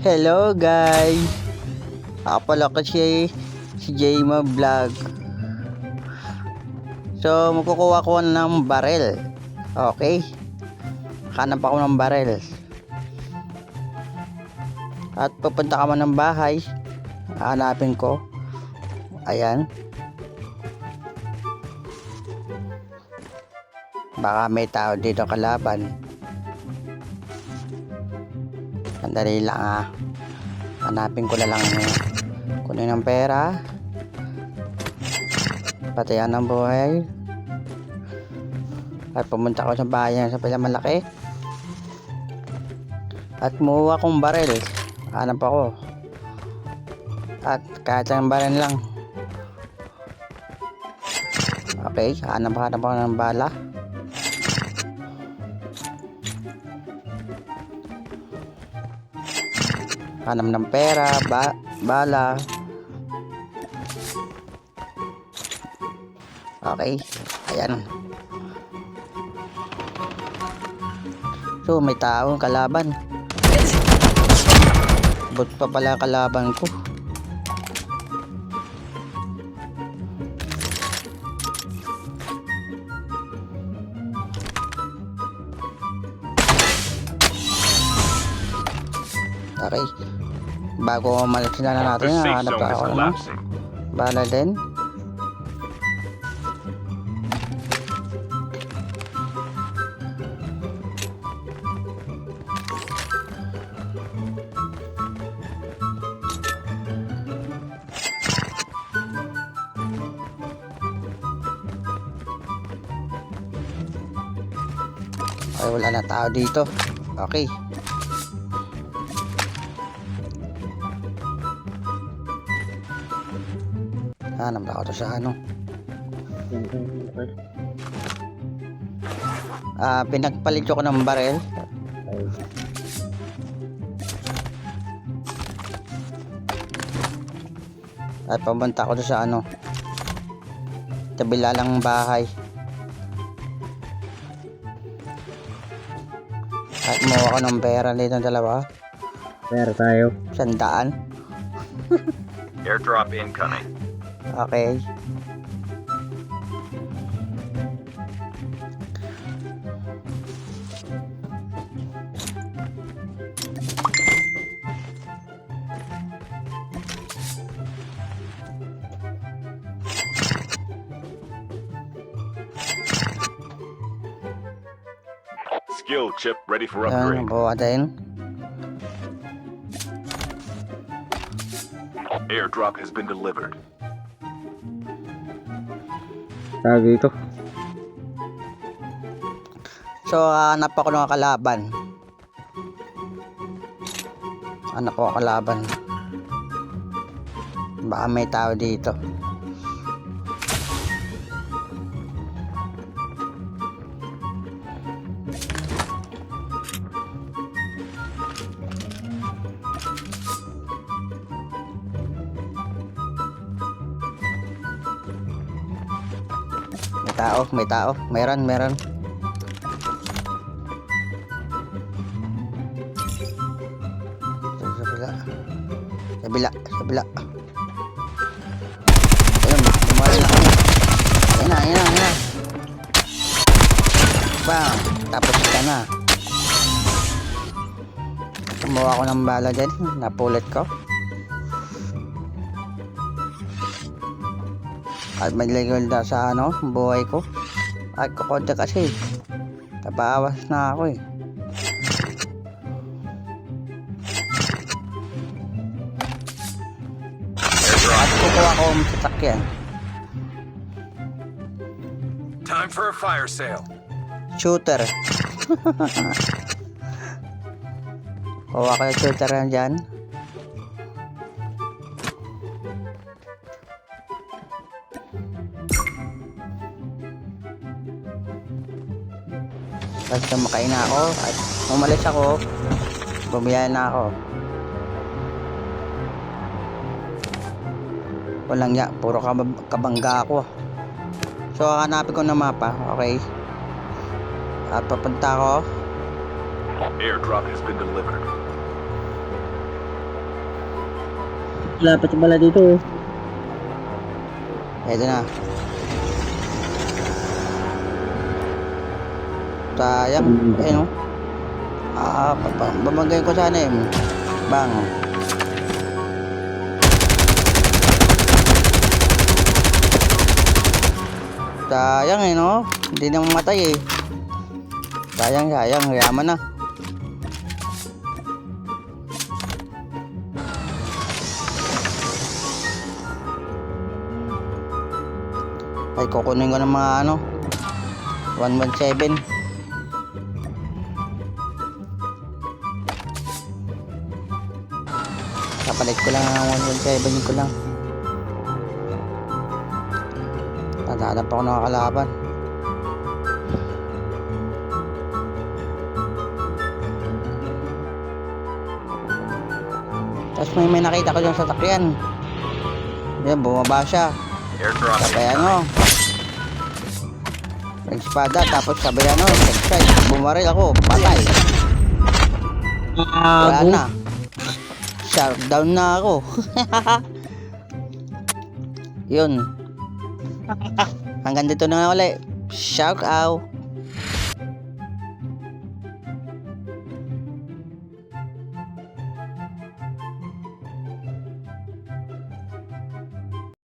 Hello guys! Ako pala kasi si Jayma Vlog. So magkukuha ko ng barel. Okay? Hanap ako ng barel. At pupunta ka man ng bahay. Hanapin ko. Ayan. Baka may tao dito kalaban. Sandali lang hanapin ko na lang kunin ng pera, patayan ng buhay, at pumunta ko sa bayan sa pinamalaki at muha akong barel. Hanap ako at kahit ang barel lang. Okay, hanap ako ng bala. Hanap ng pera, bala. Okay, ayan. So may taong kalaban. Bot pa pala kalaban ko. Okay, bago umalis na natin, hanap ako ng bala din. Ay, wala na tao dito. Okay. Hanap ako to sa ano. Pinagpalit ko ng barel. At pumunta ako sa ano. Tabila lang bahay. At mawa ko ng pera dito dalawa. Pera tayo. 100. Airdrop incoming. Okay. Skill chip ready for Yan, upgrade. bawa din. Airdrop has been delivered. Tayo dito. So, hanap ako ng kalaban. Hanap ako kalaban. Baka may tao dito. May tao. Meron. Sa bila. Ayun, lumari na kami. Ayan na. Bang, tapos ka na. Kumuha ako ng bala dyan. Napulit ko. At may legal na sa ano, buhay ko. At kukonti kasi. Tapawas na ako eh. At kukuha ko ang sasakyan. Time for a fire sale. Shooter. Kuha ko yung shooter na dyan. Basta makain na ako at umalis ako, bumiyaya na ako. Walang ya, puro kabangga ako. So hanapin ko ng mapa. Okay, at papunta ako. Airdrop has been delivered. Lapit sa bala dito. Oh. Eto na. Sayang. Ayun o. Bamagay ko sana eh. Bang. Sayang eh no. Hindi na mamatay eh. Sayang. Yaman na. Ay, kukunin ko ng mga ano 117. Kapalit ko lang ang 117 ko lang. Tatahanap ako ng kalaban. Tapos may nakita ko dyan sa sakyan. Yan, bumaba siya. Airdrop Sabay ano, nag-espada, tapos sabay ano, headshot, bumaril ako, patay. Wala na. Shutdown na ako. Yun. Hanggang dito na ulit. Shout out.